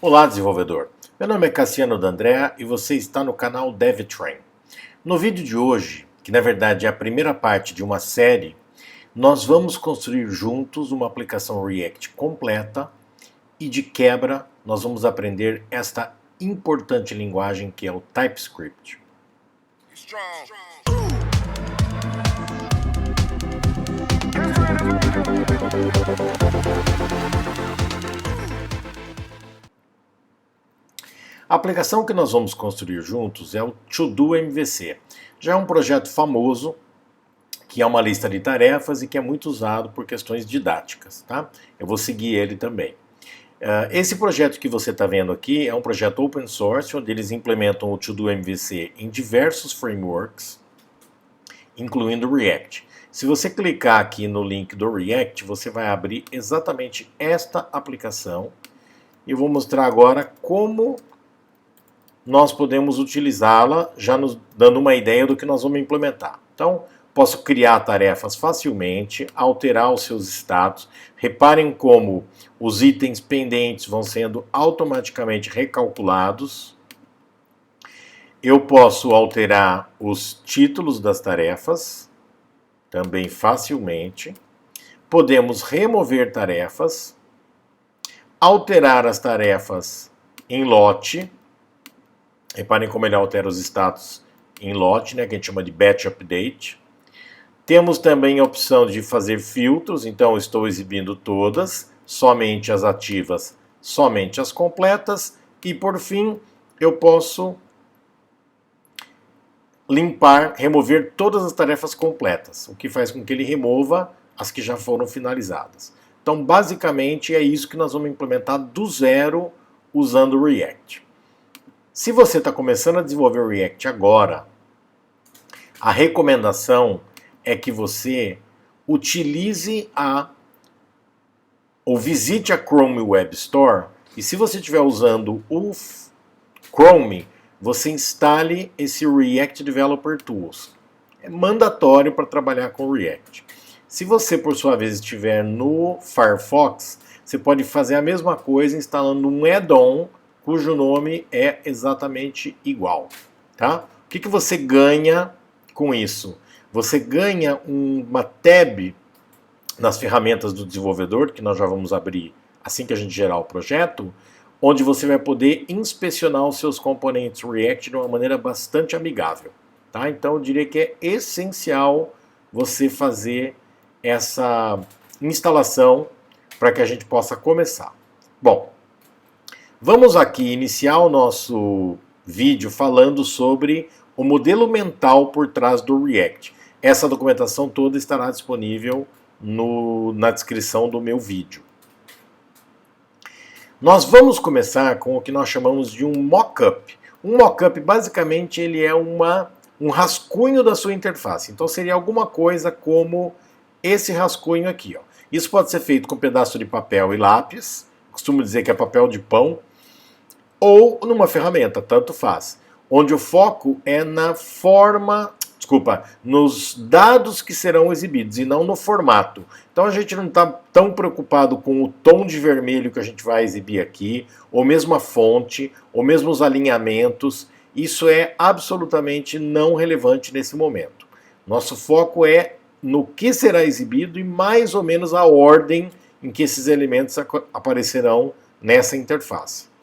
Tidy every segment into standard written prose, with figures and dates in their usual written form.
Olá, desenvolvedor! Meu nome é Cassiano D'Andrea e você está no canal DevTrain. No vídeo de hoje, que na verdade é a primeira parte de uma série, nós vamos construir juntos uma aplicação React completa e de quebra nós vamos aprender esta importante linguagem que é o TypeScript. A aplicação que nós vamos construir juntos é o To-Do MVC. Já é um projeto famoso, que é uma lista de tarefas e que é muito usado por questões didáticas, tá? Eu vou seguir ele também. Esse projeto que você está vendo aqui é um projeto open source, onde eles implementam o To-Do MVC em diversos frameworks, incluindo o React. Se você clicar aqui no link do React, você vai abrir exatamente esta aplicação. E eu vou mostrar agora como nós podemos utilizá-la, já nos dando uma ideia do que nós vamos implementar. Então, posso criar tarefas facilmente, alterar os seus status. Reparem como os itens pendentes vão sendo automaticamente recalculados. Eu posso alterar os títulos das tarefas, também facilmente. Podemos remover tarefas, alterar as tarefas em lote. Reparem como ele altera os status em lote, né, que a gente chama de batch update. Temos também a opção de fazer filtros, então estou exibindo todas, somente as ativas, somente as completas. E por fim, eu posso limpar, remover todas as tarefas completas, o que faz com que ele remova as que já foram finalizadas. Então, basicamente, é isso que nós vamos implementar do zero usando o React. Se você está começando a desenvolver o React agora, a recomendação é que você utilize ou visite a Chrome Web Store, e se você estiver usando o Chrome, você instale esse React Developer Tools. É mandatório para trabalhar com React. Se você, por sua vez, estiver no Firefox, você pode fazer a mesma coisa instalando um add-on cujo nome é exatamente igual, tá? O que você ganha com isso? Você ganha uma tab nas ferramentas do desenvolvedor, que nós já vamos abrir assim que a gente gerar o projeto, onde você vai poder inspecionar os seus componentes React de uma maneira bastante amigável, tá? Então eu diria que é essencial você fazer essa instalação para que a gente possa começar. Bom, vamos aqui iniciar o nosso vídeo falando sobre o modelo mental por trás do React. Essa documentação toda estará disponível na descrição do meu vídeo. Nós vamos começar com o que nós chamamos de um mockup. Um mockup, basicamente, ele é um rascunho da sua interface. Então seria alguma coisa como esse rascunho aqui, ó. Isso pode ser feito com um pedaço de papel e lápis, costumo dizer que é papel de pão, ou numa ferramenta, tanto faz, onde o foco é nos dados que serão exibidos e não no formato. Então a gente não está tão preocupado com o tom de vermelho que a gente vai exibir aqui, ou mesmo a fonte, ou mesmo os alinhamentos. Isso é absolutamente não relevante nesse momento. Nosso foco é no que será exibido e mais ou menos a ordem em que esses elementos aparecerão nessa interface.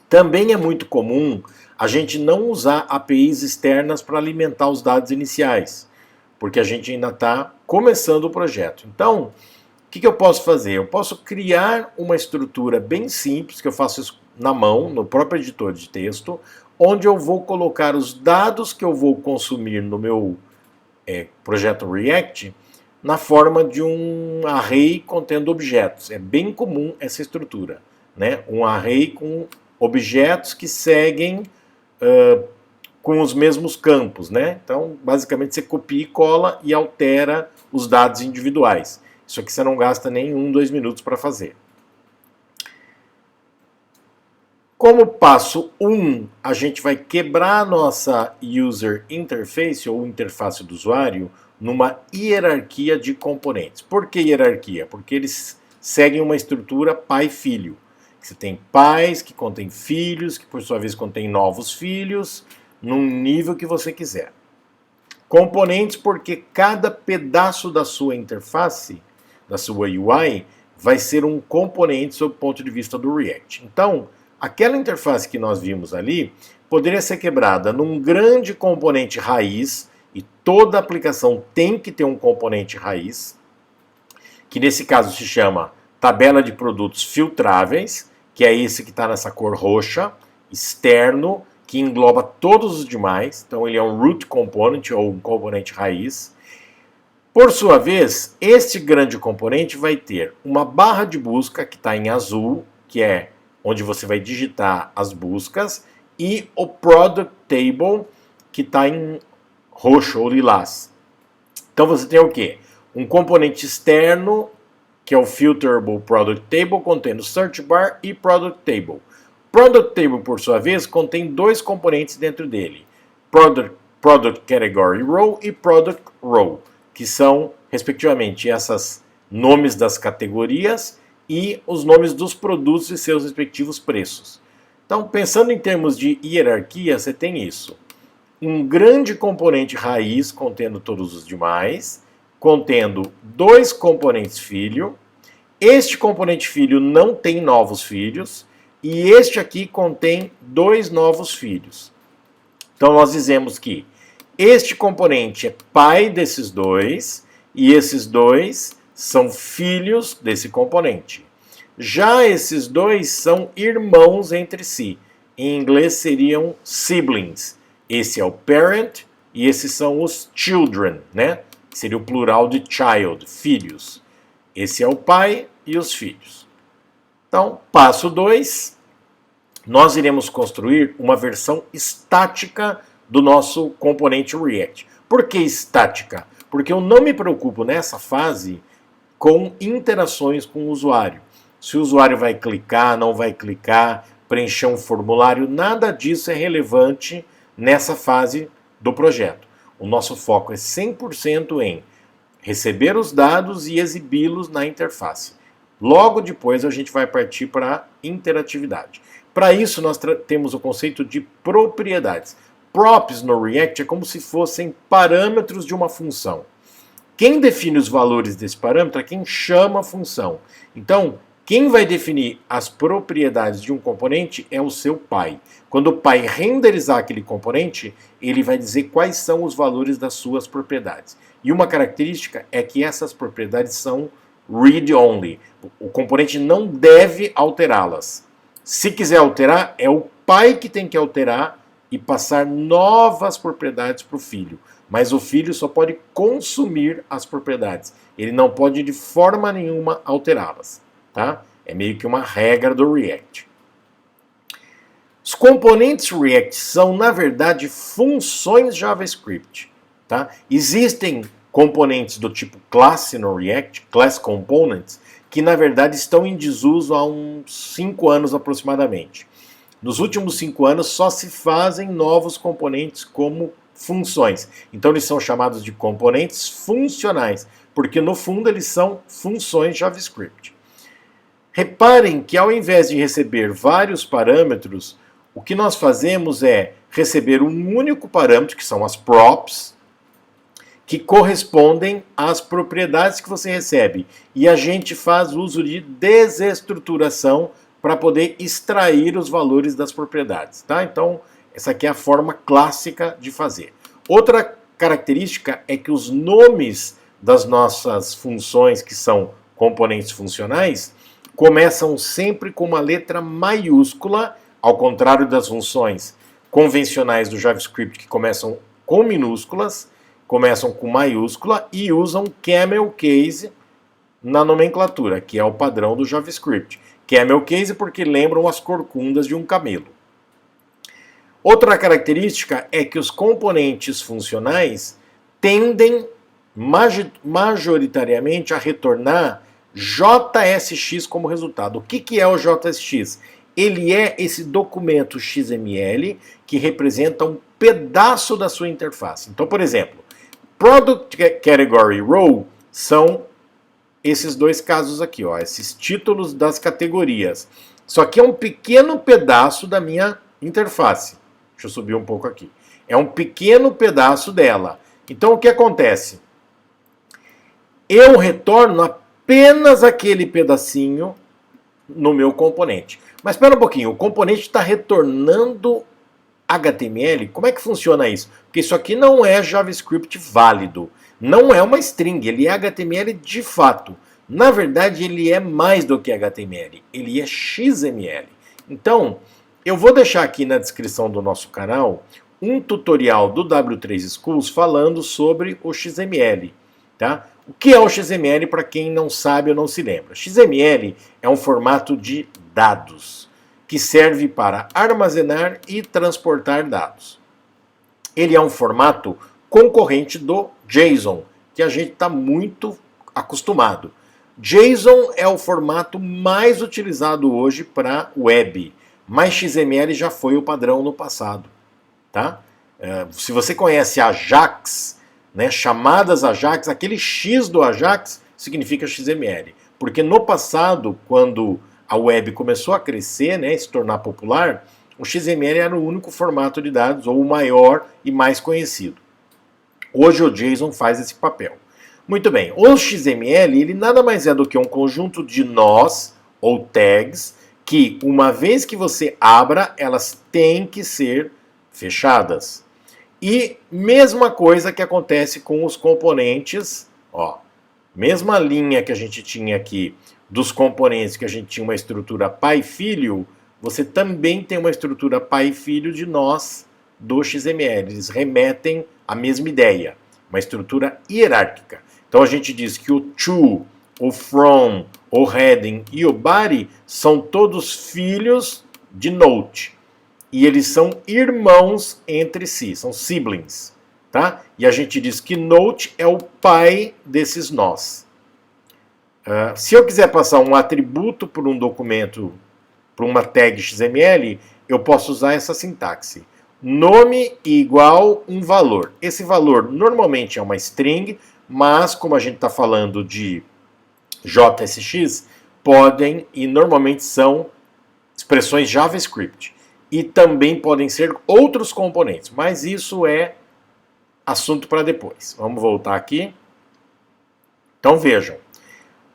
Também é muito comum a gente não usar APIs externas para alimentar os dados iniciais, porque a gente ainda está começando o projeto. Então, o que eu posso fazer? Eu posso criar uma estrutura bem simples, que eu faço isso na mão, no próprio editor de texto, onde eu vou colocar os dados que eu vou consumir no meu projeto React na forma de um array contendo objetos. É bem comum essa estrutura, né? Um array com objetos que seguem com os mesmos campos, né? Então, basicamente, você copia e cola e altera os dados individuais. Isso aqui você não gasta nem 2 minutos para fazer. Como passo 1, a gente vai quebrar a nossa User Interface, ou interface do usuário, numa hierarquia de componentes. Por que hierarquia? Porque eles seguem uma estrutura pai-filho. Você tem pais, que contém filhos, que por sua vez contém novos filhos, num nível que você quiser. Componentes, porque cada pedaço da sua interface, da sua UI, vai ser um componente sob o ponto de vista do React. Então, aquela interface que nós vimos ali poderia ser quebrada num grande componente raiz, e toda aplicação tem que ter um componente raiz, que nesse caso se chama tabela de produtos filtráveis, que é esse que está nessa cor roxa, externo, que engloba todos os demais. Então ele é um root component ou um componente raiz. Por sua vez, este grande componente vai ter uma barra de busca que está em azul, que é onde você vai digitar as buscas, e o product table, que está em roxo ou lilás. Então você tem o quê? Um componente externo, que é o Filterable Product Table, contendo Search Bar e Product Table. Product Table, por sua vez, contém dois componentes dentro dele. Product Category Row e Product Row, que são, respectivamente, esses nomes das categorias e os nomes dos produtos e seus respectivos preços. Então, pensando em termos de hierarquia, você tem isso. Um grande componente raiz contendo todos os demais, contendo dois componentes filho. Este componente filho não tem novos filhos, e este aqui contém dois novos filhos. Então nós dizemos que este componente é pai desses dois, e esses dois são filhos desse componente. Já esses dois são irmãos entre si. Em inglês seriam siblings. Esse é o parent e esses são os children, né? Que seria o plural de child, filhos. Esse é o pai e os filhos. Então, passo 2, nós iremos construir uma versão estática do nosso componente React. Por que estática? Porque eu não me preocupo nessa fase com interações com o usuário. Se o usuário vai clicar, não vai clicar, preencher um formulário, nada disso é relevante nessa fase do projeto. O nosso foco é 100% em receber os dados e exibi-los na interface. Logo depois a gente vai partir para a interatividade. Para isso nós temos o conceito de propriedades. Props no React é como se fossem parâmetros de uma função. Quem define os valores desse parâmetro é quem chama a função. Então, quem vai definir as propriedades de um componente é o seu pai. Quando o pai renderizar aquele componente, ele vai dizer quais são os valores das suas propriedades. E uma característica é que essas propriedades são read-only. O componente não deve alterá-las. Se quiser alterar, é o pai que tem que alterar e passar novas propriedades para o filho. Mas o filho só pode consumir as propriedades. Ele não pode de forma nenhuma alterá-las. Tá? É meio que uma regra do React. Os componentes React são, na verdade, funções JavaScript. Tá? Existem componentes do tipo classe no React, Class Components, que na verdade estão em desuso há uns 5 anos aproximadamente. Nos últimos 5 anos só se fazem novos componentes como funções. Então eles são chamados de componentes funcionais, porque no fundo eles são funções JavaScript. Reparem que ao invés de receber vários parâmetros, o que nós fazemos é receber um único parâmetro, que são as props, que correspondem às propriedades que você recebe. E a gente faz uso de desestruturação para poder extrair os valores das propriedades. Tá? Então, essa aqui é a forma clássica de fazer. Outra característica é que os nomes das nossas funções, que são componentes funcionais, começam sempre com uma letra maiúscula, ao contrário das funções convencionais do JavaScript que começam com minúsculas, começam com maiúscula e usam camel case na nomenclatura, que é o padrão do JavaScript. Camel case porque lembram as corcundas de um camelo. Outra característica é que os componentes funcionais tendem majoritariamente a retornar JSX como resultado. O que é o JSX? Ele é esse documento XML que representa um pedaço da sua interface. Então, por exemplo, Product Category Row são esses dois casos aqui, ó, esses títulos das categorias. Isso aqui é um pequeno pedaço da minha interface. Deixa eu subir um pouco aqui. É um pequeno pedaço dela. Então o que acontece? Eu retorno apenas aquele pedacinho no meu componente. Mas espera um pouquinho, o componente está retornando HTML? Como é que funciona isso? Porque isso aqui não é JavaScript válido. Não é uma string, ele é HTML de fato. Na verdade, ele é mais do que HTML, ele é XML. Então, eu vou deixar aqui na descrição do nosso canal um tutorial do W3 Schools falando sobre o XML. Tá? O que é o XML para quem não sabe ou não se lembra? XML é um formato de dados que serve para armazenar e transportar dados. Ele é um formato concorrente do JSON, que a gente está muito acostumado. JSON é o formato mais utilizado hoje para web, mas XML já foi o padrão no passado. Tá? Se você conhece Ajax, né, chamadas Ajax, aquele X do Ajax significa XML. Porque no passado, quando a web começou a crescer, né, se tornar popular, o XML era o único formato de dados, ou o maior e mais conhecido. Hoje o JSON faz esse papel. Muito bem, o XML ele nada mais é do que um conjunto de nós, ou tags, que uma vez que você abra, elas têm que ser fechadas. E mesma coisa que acontece com os componentes, ó, mesma linha que a gente tinha aqui dos componentes, que a gente tinha uma estrutura pai-filho, você também tem uma estrutura pai-filho de nós do XML. Eles remetem à mesma ideia, uma estrutura hierárquica. Então a gente diz que o to, o from, o heading e o body são todos filhos de Note. E eles são irmãos entre si, são siblings. Tá? E a gente diz que Note é o pai desses nós. Se eu quiser passar um atributo por um documento, por uma tag XML, eu posso usar essa sintaxe. Nome igual um valor. Esse valor normalmente é uma string, mas como a gente está falando de JSX, podem e normalmente são expressões JavaScript. E também podem ser outros componentes, mas isso é assunto para depois. Vamos voltar aqui. Então vejam,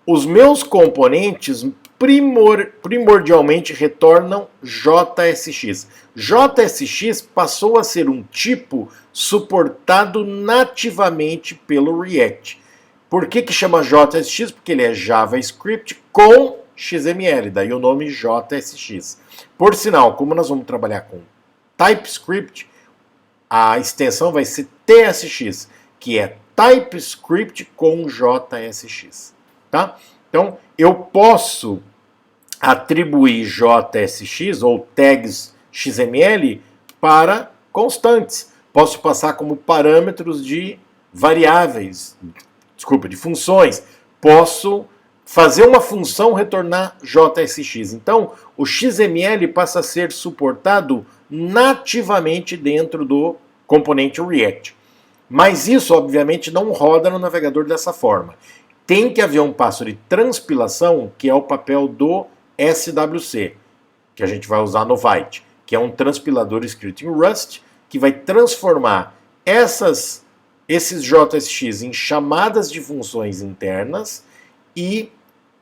os meus componentes primordialmente retornam JSX. JSX passou a ser um tipo suportado nativamente pelo React. Por que chama JSX? Porque ele é JavaScript com XML, daí o nome JSX. Por sinal, como nós vamos trabalhar com TypeScript, a extensão vai ser TSX, que é TypeScript com JSX. Tá? Então, eu posso atribuir JSX ou tags XML para constantes. Posso passar como parâmetros de variáveis, de funções. Posso fazer uma função retornar JSX. Então, o XML passa a ser suportado nativamente dentro do componente React. Mas isso, obviamente, não roda no navegador dessa forma. Tem que haver um passo de transpilação, que é o papel do SWC, que a gente vai usar no Vite, que é um transpilador escrito em Rust, que vai transformar esses JSX em chamadas de funções internas e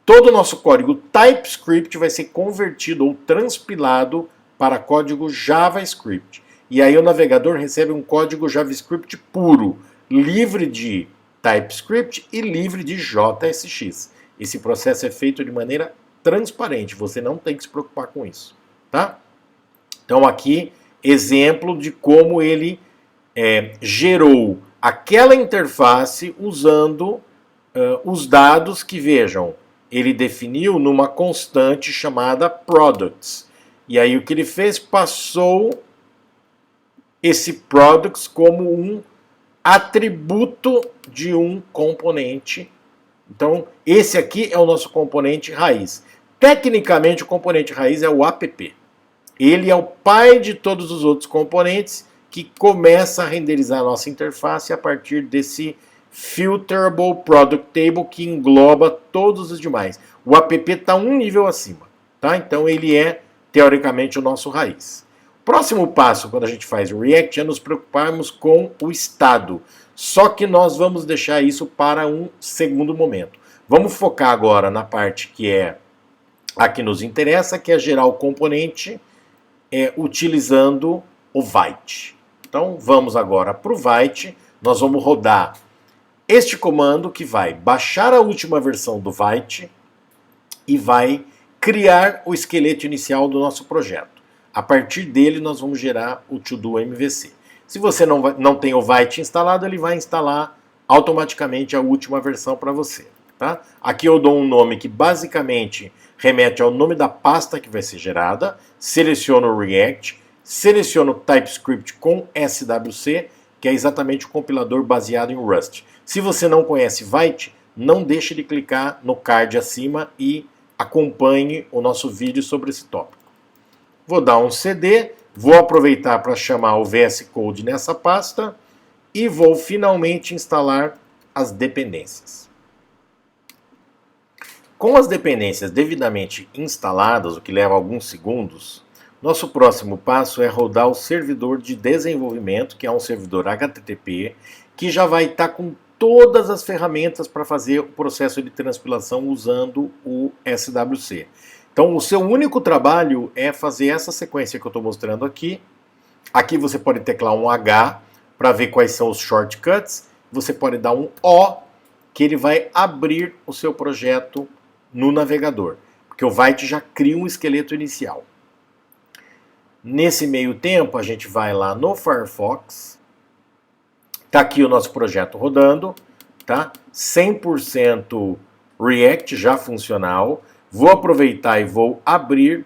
todo o nosso código TypeScript vai ser convertido ou transpilado para código JavaScript. E aí o navegador recebe um código JavaScript puro, livre de TypeScript e livre de JSX. Esse processo é feito de maneira transparente, você não tem que se preocupar com isso. Tá? Então aqui, exemplo de como ele gerou aquela interface usando os dados que, vejam, ele definiu numa constante chamada products. E aí o que ele fez? Passou esse products como um atributo de um componente. Então, esse aqui é o nosso componente raiz. Tecnicamente, o componente raiz é o app. Ele é o pai de todos os outros componentes que começa a renderizar a nossa interface a partir desse Filterable Product Table que engloba todos os demais. O app está um nível acima. Tá? Então ele é, teoricamente, o nosso raiz. Próximo passo, quando a gente faz o React, é nos preocuparmos com o estado. Só que nós vamos deixar isso para um segundo momento. Vamos focar agora na parte que é a que nos interessa, que é gerar o componente utilizando o Vite. Então vamos agora para o Vite, nós vamos rodar este comando que vai baixar a última versão do Vite e vai criar o esqueleto inicial do nosso projeto. A partir dele nós vamos gerar o To-Do MVC. Se você não tem o Vite instalado, ele vai instalar automaticamente a última versão para você. Tá? Aqui eu dou um nome que basicamente remete ao nome da pasta que vai ser gerada, seleciono o React, seleciono o TypeScript com SWC, que é exatamente o compilador baseado em Rust. Se você não conhece Vite, não deixe de clicar no card acima e acompanhe o nosso vídeo sobre esse tópico. Vou dar um CD, vou aproveitar para chamar o VS Code nessa pasta e vou finalmente instalar as dependências. Com as dependências devidamente instaladas, o que leva alguns segundos, nosso próximo passo é rodar o servidor de desenvolvimento, que é um servidor HTTP, que já vai estar com todas as ferramentas para fazer o processo de transpilação usando o SWC. Então, o seu único trabalho é fazer essa sequência que eu estou mostrando aqui. Aqui você pode teclar um H para ver quais são os shortcuts. Você pode dar um O, que ele vai abrir o seu projeto no navegador, porque o Vite já cria um esqueleto inicial. Nesse meio tempo, a gente vai lá no Firefox. Está aqui o nosso projeto rodando, tá? 100% React já funcional. Vou aproveitar e vou abrir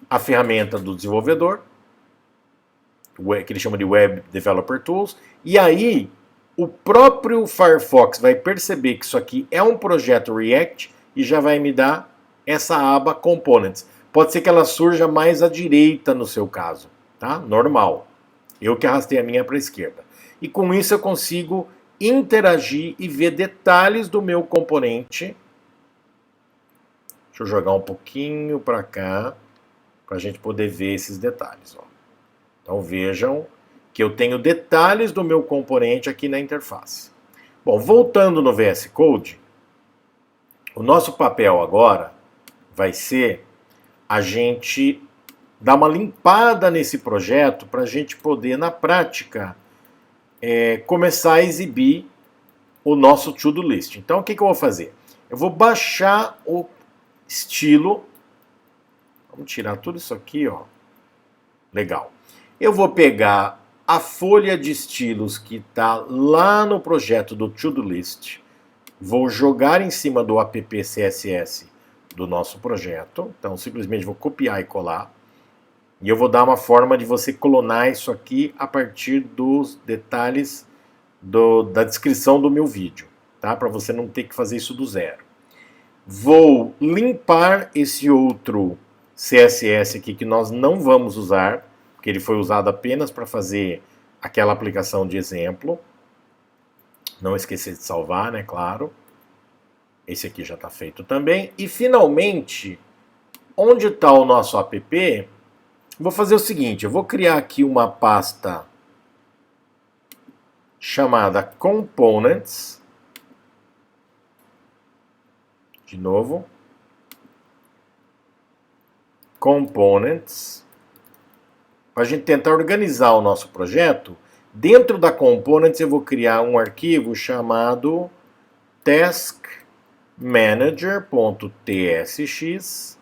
a ferramenta do desenvolvedor, que ele chama de Web Developer Tools, e aí o próprio Firefox vai perceber que isso aqui é um projeto React e já vai me dar essa aba Components. Pode ser que ela surja mais à direita no seu caso, tá? Normal. Eu que arrastei a minha para a esquerda. E com isso eu consigo interagir e ver detalhes do meu componente. Deixa eu jogar um pouquinho para cá, para a gente poder ver esses detalhes. Ó. Então vejam que eu tenho detalhes do meu componente aqui na interface. Bom, voltando no VS Code, o nosso papel agora vai ser a gente dar uma limpada nesse projeto para a gente poder, na prática, começar a exibir o nosso to-do list. Então, o que eu vou fazer? Eu vou baixar o estilo. Vamos tirar tudo isso aqui, ó. Legal. Eu vou pegar a folha de estilos que está lá no projeto do to-do list. Vou jogar em cima do app CSS do nosso projeto. Então, simplesmente vou copiar e colar. E eu vou dar uma forma de você clonar isso aqui a partir dos detalhes da descrição do meu vídeo, tá? Para você não ter que fazer isso do zero. Vou limpar esse outro CSS aqui que nós não vamos usar, porque ele foi usado apenas para fazer aquela aplicação de exemplo. Não esquecer de salvar, né? Claro. Esse aqui já está feito também. E, finalmente, onde está o nosso app, vou fazer o seguinte, eu vou criar aqui uma pasta chamada Components. De novo. Components. Para a gente tentar organizar o nosso projeto, dentro da Components eu vou criar um arquivo chamado taskmanager.tsx.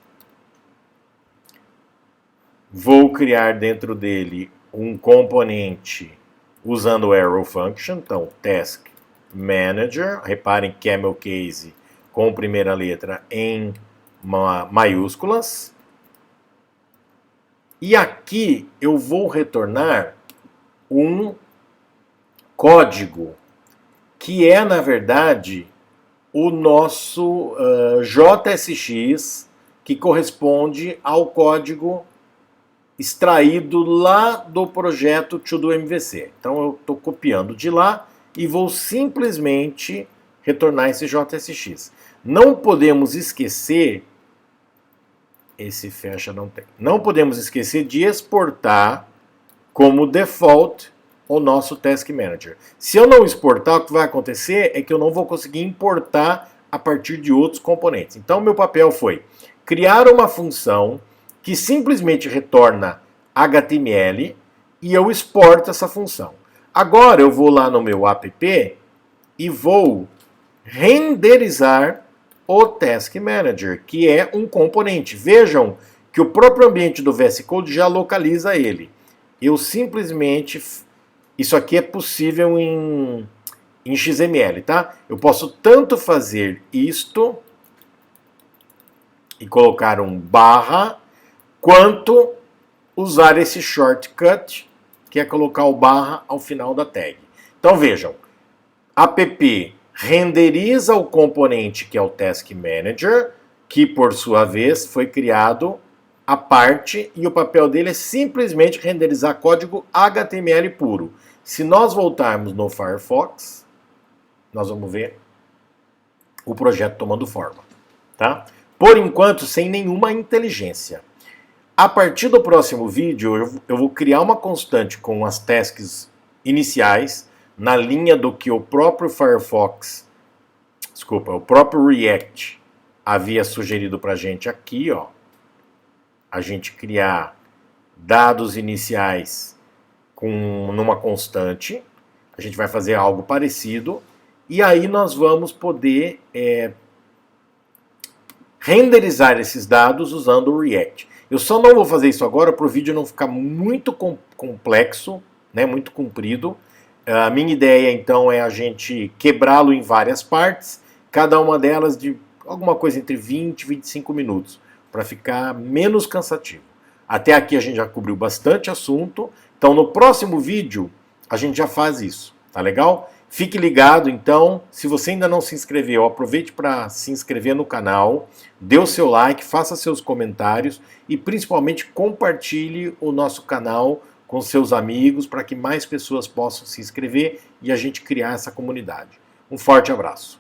Vou criar dentro dele um componente usando o arrow function, então task manager, reparem camel case com primeira letra em maiúsculas. E aqui eu vou retornar um código que é, na verdade, o nosso JSX, que corresponde ao código extraído lá do projeto To-Do MVC. Então eu estou copiando de lá e vou simplesmente retornar esse JSX. Não podemos esquecer, esse fecha não tem, não podemos esquecer de exportar como default o nosso Task Manager. Se eu não exportar, o que vai acontecer é que eu não vou conseguir importar a partir de outros componentes. Então, meu papel foi criar uma função que simplesmente retorna HTML e eu exporto essa função. Agora eu vou lá no meu app e vou renderizar o Task Manager, que é um componente. Vejam que o próprio ambiente do VS Code já localiza ele. Eu simplesmente... Isso aqui é possível em XML, tá? Eu posso tanto fazer isto e colocar um barra, quanto usar esse shortcut, que é colocar o barra ao final da tag. Então vejam, app renderiza o componente que é o Task Manager, que por sua vez foi criado à parte, e o papel dele é simplesmente renderizar código HTML puro. Se nós voltarmos no Firefox, nós vamos ver o projeto tomando forma, tá? Por enquanto, sem nenhuma inteligência. A partir do próximo vídeo, eu vou criar uma constante com as tasks iniciais, na linha do que o próprio Firefox, desculpa, o próprio React havia sugerido para a gente aqui, ó. A gente criar dados iniciais numa constante. A gente vai fazer algo parecido. E aí nós vamos poder renderizar esses dados usando o React. Eu só não vou fazer isso agora para o vídeo não ficar muito complexo, né, muito comprido. A minha ideia então é a gente quebrá-lo em várias partes, cada uma delas de alguma coisa entre 20 e 25 minutos, para ficar menos cansativo. Até aqui a gente já cobriu bastante assunto, então no próximo vídeo a gente já faz isso, tá legal? Fique ligado então, se você ainda não se inscreveu, aproveite para se inscrever no canal, dê o seu like, faça seus comentários e principalmente compartilhe o nosso canal com seus amigos para que mais pessoas possam se inscrever e a gente criar essa comunidade. Um forte abraço.